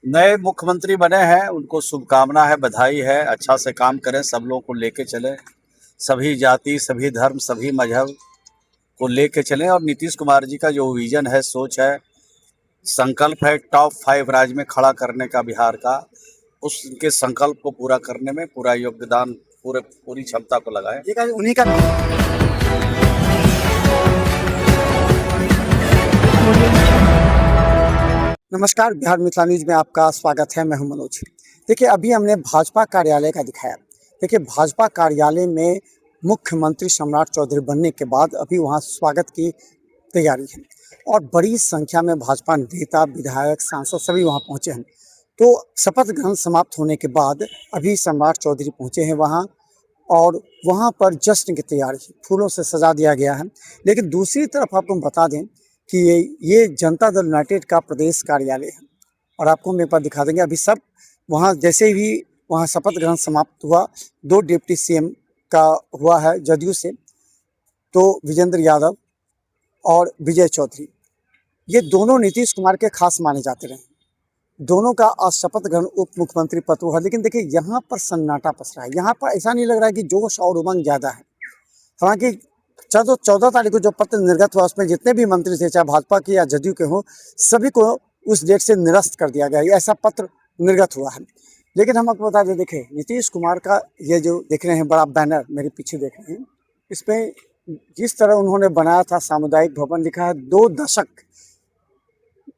नए मुख्यमंत्री बने हैं, उनको शुभकामना है, बधाई है। अच्छा से काम करें, सब लोगों को लेके चलें, सभी जाति, सभी धर्म, सभी मजहब को लेके चलें। और नीतीश कुमार जी का जो विजन है, सोच है, संकल्प है टॉप 5 राज्य में खड़ा करने का बिहार का, उसके संकल्प को पूरा करने में पूरा योगदान, पूरी क्षमता को लगाएं। ये उन्हीं का नमस्कार, बिहार मिथिला न्यूज में आपका स्वागत है। मैं हूं मनोज। देखिए, अभी हमने भाजपा कार्यालय का दिखाया। देखिए, भाजपा कार्यालय में मुख्यमंत्री सम्राट चौधरी बनने के बाद अभी वहां स्वागत की तैयारी है और बड़ी संख्या में भाजपा नेता, विधायक, सांसद सभी वहां पहुंचे हैं। तो शपथ ग्रहण समाप्त होने के बाद अभी सम्राट चौधरी पहुंचे हैं वहाँ और वहाँ पर जश्न की तैयारी फूलों से सजा दिया गया है। लेकिन दूसरी तरफ आपको बता दें कि ये जनता दल यूनाइटेड का प्रदेश कार्यालय है और आपको हम एक बार दिखा देंगे। अभी सब वहाँ जैसे ही वहाँ शपथ ग्रहण समाप्त हुआ, 2 डिप्टी सीएम का हुआ है जदयू से, तो विजेंद्र यादव और विजय चौधरी, ये दोनों नीतीश कुमार के खास माने जाते रहे। दोनों का आज शपथ ग्रहण उप मुख्यमंत्री पद हुआ। लेकिन देखिए, यहाँ पर सन्नाटा पसरा है। यहाँ पर ऐसा नहीं लग रहा है कि जोश और उमंग ज़्यादा है। हालांकि 14 तारीख को जो पत्र निर्गत हुआ, उसमें जितने भी मंत्री थे, चाहे भाजपा के या जदयू के हों, सभी को उस डेट से निरस्त कर दिया गया। ऐसा पत्र निर्गत हुआ है। लेकिन हम आपको बता दें, देखें नीतीश कुमार का ये जो देख रहे हैं बड़ा बैनर मेरे पीछे देख रहे हैं, इसमें जिस तरह उन्होंने बनाया था सामुदायिक भवन, लिखा है 2 दशक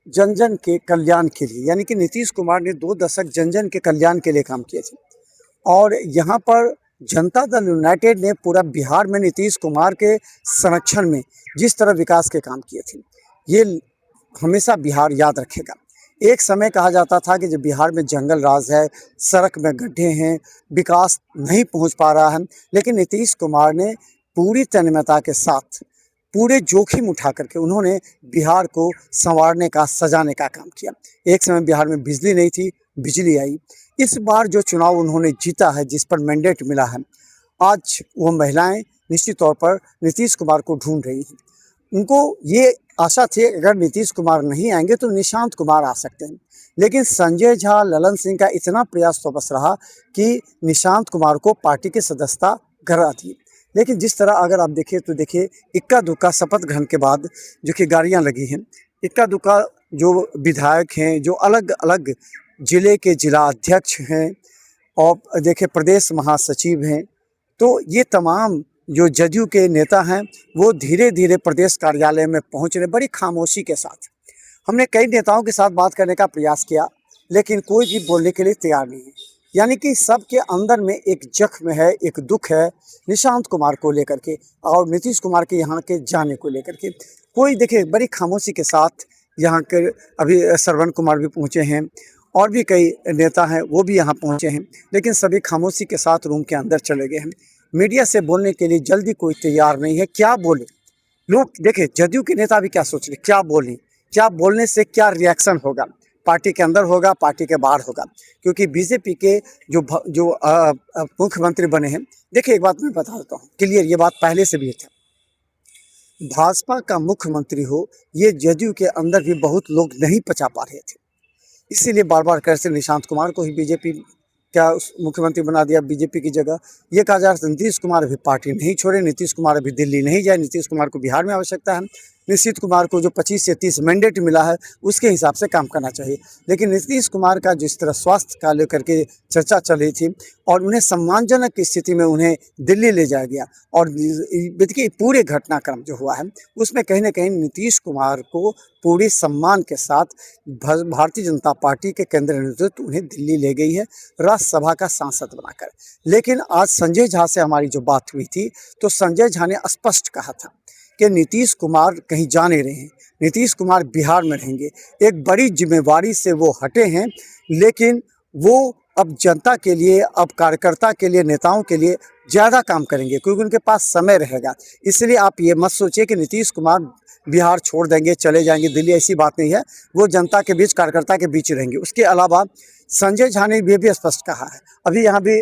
जन जन के कल्याण के लिए। यानी कि नीतीश कुमार ने 2 दशक जन जन के कल्याण के लिए काम किए थे। और यहाँ पर जनता दल यूनाइटेड ने पूरा बिहार में नीतीश कुमार के संरक्षण में जिस तरह विकास के काम किए थे, ये हमेशा बिहार याद रखेगा। एक समय कहा जाता था कि जब बिहार में जंगल राज है, सड़क में गड्ढे हैं, विकास नहीं पहुंच पा रहा है, लेकिन नीतीश कुमार ने पूरी तन्मयता के साथ पूरे जोखिम उठा करके उन्होंने बिहार को संवारने का, सजाने का काम किया। एक समय बिहार में बिजली नहीं थी, बिजली आई। इस बार जो चुनाव उन्होंने जीता है, जिस पर मैंडेट मिला है, आज वो महिलाएं निश्चित तौर पर नीतीश कुमार को ढूंढ रही हैं। उनको ये आशा थी अगर नीतीश कुमार नहीं आएंगे तो निशांत कुमार आ सकते हैं। लेकिन संजय झा, ललन सिंह का इतना प्रयास तो बस रहा कि निशांत कुमार को पार्टी की सदस्यता करा दी। लेकिन जिस तरह अगर आप देखिए तो देखिए, इक्का दुक्का शपथ ग्रहण के बाद जो कि गाड़ियाँ लगी हैं, इक्का दुक्का जो विधायक हैं, जो अलग अलग जिले के जिला अध्यक्ष हैं और देखिए प्रदेश महासचिव हैं, तो ये तमाम जो जदयू के नेता हैं वो धीरे धीरे प्रदेश कार्यालय में पहुंच रहे बड़ी खामोशी के साथ। हमने कई नेताओं के साथ बात करने का प्रयास किया, लेकिन कोई भी बोलने के लिए तैयार नहीं है। यानी कि सबके अंदर में एक जख्म है, एक दुख है निशांत कुमार को लेकर के और नीतीश कुमार के यहाँ के जाने को लेकर के। कोई देखिए बड़ी खामोशी के साथ यहाँ के अभी श्रवण कुमार भी पहुँचे हैं और भी कई नेता हैं वो भी यहाँ पहुँचे हैं, लेकिन सभी खामोशी के साथ रूम के अंदर चले गए हैं। मीडिया से बोलने के लिए जल्दी कोई तैयार नहीं है। क्या बोले लोग, देखे जदयू के नेता भी क्या सोच रहे, क्या बोलें, क्या बोलने से क्या रिएक्शन होगा, पार्टी के अंदर होगा, पार्टी के बाहर होगा। क्योंकि बीजेपी के जो मुख्यमंत्री बने हैं, देखिए एक बात मैं बता देता हूँ क्लियर, ये बात पहले से भी था। भाजपा का मुख्यमंत्री हो, ये जदयू के अंदर भी बहुत लोग नहीं पचा पा रहे थे, इसीलिए बार बार कैसे निशांत कुमार को ही बीजेपी क्या मुख्यमंत्री बना दिया बीजेपी की जगह। ये कहा जा रहा है नीतीश कुमार अभी पार्टी नहीं छोड़े, नीतीश कुमार अभी दिल्ली नहीं जाए, नीतीश कुमार को बिहार में आवश्यकता है। नीतीश कुमार को जो 25 से 30 मैंडेट मिला है उसके हिसाब से काम करना चाहिए। लेकिन नीतीश कुमार का जिस तरह स्वास्थ्य का लेकर के चर्चा चल रही थी और उन्हें सम्मानजनक की स्थिति में उन्हें दिल्ली ले जाया गया, और देखिए पूरे घटनाक्रम जो हुआ है उसमें कहीं ना कहीं नीतीश कुमार को पूरे सम्मान के साथ भारतीय जनता पार्टी के केंद्रीय नेतृत्व उन्हें दिल्ली ले गई है राज्यसभा का सांसद बनाकर। लेकिन आज संजय झा से हमारी जो बात हुई थी, तो संजय झा ने स्पष्ट कहा था कि नीतीश कुमार कहीं जा नहीं रहे हैं, नीतीश कुमार बिहार में रहेंगे। एक बड़ी जिम्मेवारी से वो हटे हैं, लेकिन वो अब जनता के लिए, अब कार्यकर्ता के लिए, नेताओं के लिए ज़्यादा काम करेंगे क्योंकि उनके पास समय रहेगा। इसलिए आप ये मत सोचिए कि नीतीश कुमार बिहार छोड़ देंगे, चले जाएंगे दिल्ली, ऐसी बात नहीं है। वो जनता के बीच, कार्यकर्ता के बीच रहेंगे। उसके अलावा संजय झा ने भी स्पष्ट कहा है, अभी यहाँ भी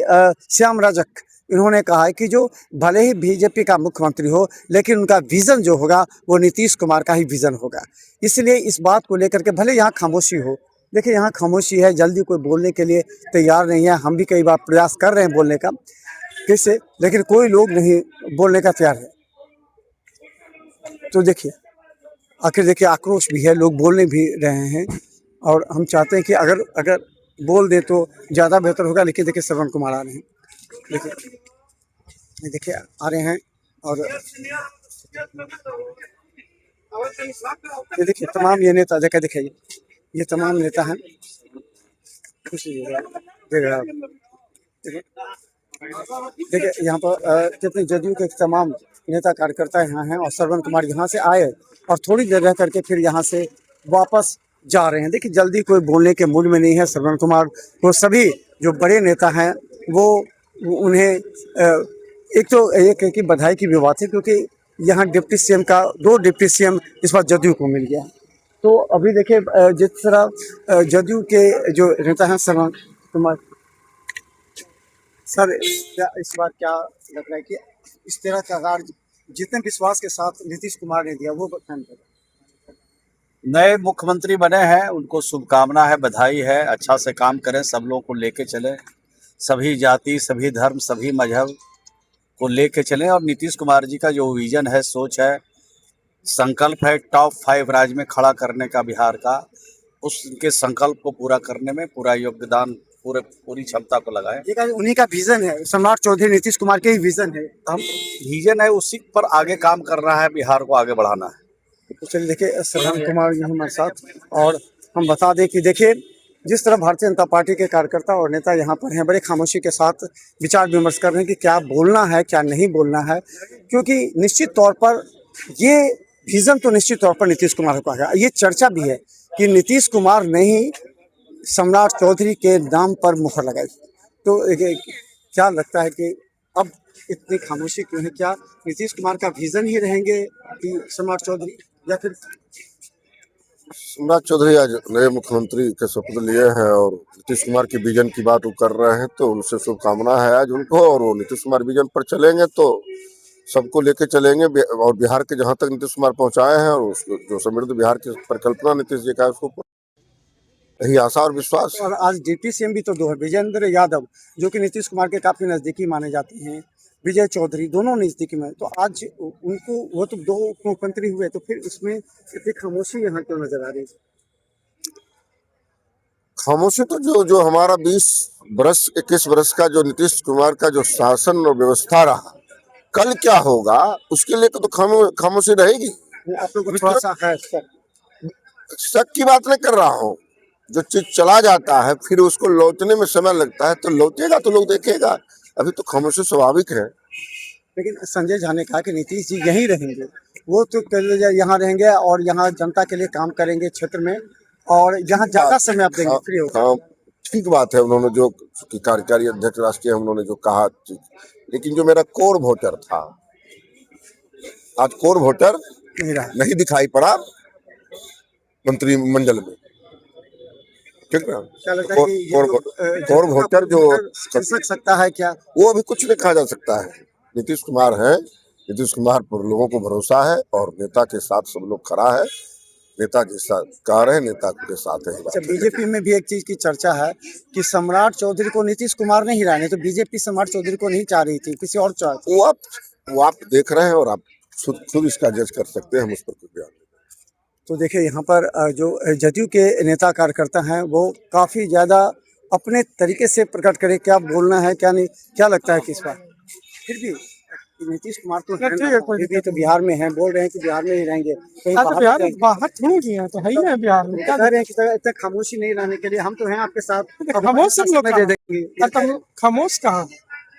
श्याम रजक इन्होंने कहा है कि जो भले ही बीजेपी का मुख्यमंत्री हो, लेकिन उनका विज़न जो होगा वो नीतीश कुमार का ही विज़न होगा। इसलिए इस बात को लेकर के भले यहाँ खामोशी हो, देखिए यहाँ खामोशी है, जल्दी कोई बोलने के लिए तैयार नहीं है। हम भी कई बार प्रयास कर रहे हैं बोलने का, किससे, लेकिन कोई लोग नहीं बोलने का तैयार है। तो देखिए आखिर देखिए आक्रोश भी है, लोग बोलने भी रहे हैं और हम चाहते हैं कि अगर अगर बोल दे तो ज़्यादा बेहतर होगा। लेकिन देखिए श्रवण कुमार आ रहे हैं, देखिए ये देखिए आ रहे हैं और ये देखिए तमाम ये नेता देखिए ये तमाम नेता हैं। देखिए यहाँ पर कितने जदयू के तमाम नेता कार्यकर्ता यहाँ हैं और श्रवण कुमार यहाँ से आए और थोड़ी देर रह करके फिर यहाँ से वापस जा रहे हैं। देखिए जल्दी कोई बोलने के मूड में नहीं है श्रवण कुमार को। सभी जो बड़े नेता हैं वो उन्हें एक तो एक की बधाई की भी बात है, क्योंकि यहाँ डिप्टी सीएम का 2 डिप्टी सीएम इस बार जदयू को मिल गया। तो अभी देखिए जिस तरह जदयू के जो नेता हैं श्रवण कुमार सर, क्या इस बार क्या लग रहा है कि इस तरह का कार्य जितने विश्वास के साथ नीतीश कुमार ने दिया वो बताएं? नए मुख्यमंत्री बने हैं, उनको शुभकामना है, बधाई है। अच्छा से काम करें, सब लोगों को लेके चलें, सभी जाति सभी धर्म सभी मजहब को लेके चलें। और नीतीश कुमार जी का जो विजन है, सोच है, संकल्प है टॉप 5 राज्य में खड़ा करने का बिहार का, उसके संकल्प को पूरा करने में पूरा योगदान पूरी क्षमता को लगाएं। ये उन्हीं का विजन है, सम्राट चौधरी नीतीश कुमार के ही विजन है, हम विजन है, उसी पर आगे काम कर रहा है, बिहार को आगे बढ़ाना है। तो चलिए देखिए श्रवण कुमार जी हमारे साथ, और हम बता दें कि देखिए जिस तरह भारतीय जनता पार्टी के कार्यकर्ता और नेता यहाँ पर हैं, बड़े खामोशी के साथ विचार विमर्श कर रहे हैं कि क्या बोलना है क्या नहीं बोलना है, क्योंकि निश्चित तौर पर ये विजन तो निश्चित तौर पर नीतीश कुमार का है। ये चर्चा भी है कि नीतीश कुमार ने ही सम्राट चौधरी के नाम पर मुहर लगाई। तो क्या लगता है कि अब इतनी खामोशी क्यों है? क्या नीतीश कुमार का विजन ही रहेंगे कि सम्राट चौधरी, या फिर सम्राट चौधरी आज नए मुख्यमंत्री के शपथ लिए हैं और नीतीश कुमार की विजन की बात वो कर रहे हैं, तो उनसे शुभकामना है आज उनको। और वो नीतीश कुमार विजन पर चलेंगे तो सबको लेके चलेंगे, और बिहार के जहां तक नीतीश कुमार पहुंचाए हैं और उसको जो समृद्ध बिहार की परिकल्पना नीतीश जी का है, उसको यही आशा और विश्वास। और आज डिप्टी सीएम भी तो 2 है, विजेंद्र यादव जो कि नीतीश कुमार के काफी नजदीकी माने जाते हैं, विजय चौधरी दोनों नजदीकी में। तो आज उनको वो तो 2 उप मुख्यमंत्री हुए, तो फिर इसमें इतनी खामोशी यहाँ क्यों नजर आ रही है? खामोशी तो जो हमारा 21 बरस का जो नीतीश कुमार का जो शासन और व्यवस्था रहा, कल क्या होगा उसके लिए तो खामोशी रहेगी। आप लोग को थोड़ा सा है शक की बात नहीं कर रहा हूँ। जो चीज चला जाता है फिर उसको लौटने में समय लगता है, तो लौटेगा तो लोग देखेगा। अभी तो खामोशी स्वाभाविक है। लेकिन संजय झा ने कहा कि नीतीश जी यहीं रहेंगे, वो तो यहाँ रहेंगे और यहाँ जनता के लिए काम करेंगे क्षेत्र में, और यहाँ ज्यादा समय आप देंगे फ्री होगा। हाँ, ठीक बात है। उन्होंने जो कार्यकारी अध्यक्ष राष्ट्रीय उन्होंने जो कहा, लेकिन जो मेरा कोर वोटर था, आज कोर वोटर नहीं दिखाई पड़ा मंत्रिमंडल में। ठीक ना? कोर वोटर जो सकता है क्या, वो अभी कुछ नहीं कहा जा सकता है। नीतीश कुमार है, नीतीश कुमार पर लोगों को भरोसा है और नेता के साथ सब लोग खड़ा है। नेता के साथ कह रहे हैं, नेता के साथ है। अच्छा, बीजेपी में भी एक चीज की चर्चा है कि सम्राट चौधरी को नीतीश कुमार नहीं लाने, तो बीजेपी सम्राट चौधरी को नहीं चाह रही थी, किसी और चाह रही। वो आप देख रहे हैं और आप खुद इसका जज कर सकते हैं, हम उस पर कुछ बयान। तो देखिए यहाँ पर जो जदयू के नेता कार्यकर्ता हैं वो काफ़ी ज़्यादा अपने तरीके से प्रकट करें क्या बोलना है क्या नहीं। क्या लगता है कि इस बार फिर भी नीतीश कुमार तो तो बिहार में हैं, बोल रहे हैं कि बिहार में ही रहेंगे, कहीं बाहर थोड़ी किया तो है ही ना बिहार में। कह रहे हैं कि इतना खामोशी नहीं रहने के लिए हम तो हैं आपके साथ, खामोश सब लोग दे देंगे। खामोश कहाँ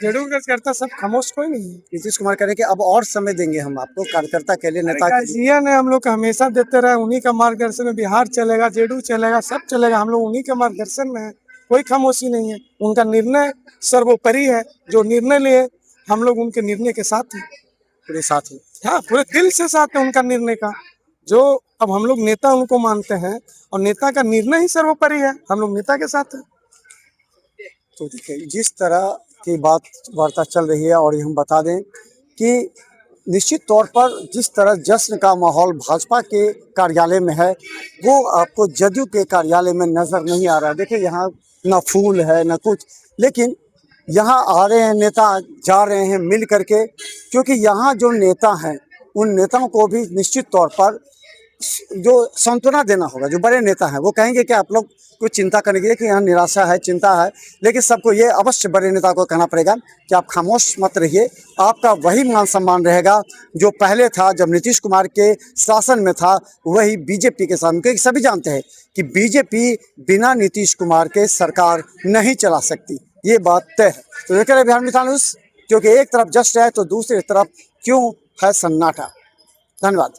जरूर करता, सब खामोश कोई नहीं है। नीतीश कुमार कह रहे हैं कि अब और समय देंगे हम आपको कार्यकर्ता के लिए, नेता के लिए। जिया ने हम लोग का हमेशा देते रहे, उन्हीं का मार्गदर्शन में बिहार चलेगा, जेडू चलेगा, सब चलेगा। हम लोग उन्हीं के मार्गदर्शन में है, कोई खामोशी नहीं है। उनका निर्णय सर्वोपरि है, जो निर्णय लिए हम लोग उनके निर्णय के साथ हैं, पूरे साथ हैं। हाँ, पूरे दिल से साथ है उनका निर्णय का। जो अब हम लोग नेता उनको मानते हैं और नेता का निर्णय ही सर्वोपरि है, हम लोग नेता के साथ हैं। तो देखिए जिस तरह की बात वार्ता चल रही है, और हम बता दें कि निश्चित तौर पर जिस तरह जश्न का माहौल भाजपा के कार्यालय में है वो आपको जदयू के कार्यालय में नज़र नहीं आ रहा है। देखिए यहाँ ना फूल है ना कुछ, लेकिन यहाँ आ रहे हैं नेता, जा रहे हैं मिल करके, क्योंकि यहाँ जो नेता हैं उन नेताओं को भी निश्चित तौर पर जो सांत्वना देना होगा। जो बड़े नेता हैं वो कहेंगे कि आप लोग कुछ चिंता करने के लिए कि यहाँ निराशा है, चिंता है, लेकिन सबको ये अवश्य बड़े नेता को कहना पड़ेगा कि आप खामोश मत रहिए, आपका वही मान सम्मान रहेगा जो पहले था जब नीतीश कुमार के शासन में था, वही बीजेपी के साथ। क्योंकि सभी जानते हैं कि बीजेपी बिना नीतीश कुमार के सरकार नहीं चला सकती, ये बात तय है। तो देख रहे बिहार मित्र न्यूज़, क्योंकि एक तरफ जश्न है तो दूसरी तरफ क्यों है सन्नाटा। धन्यवाद।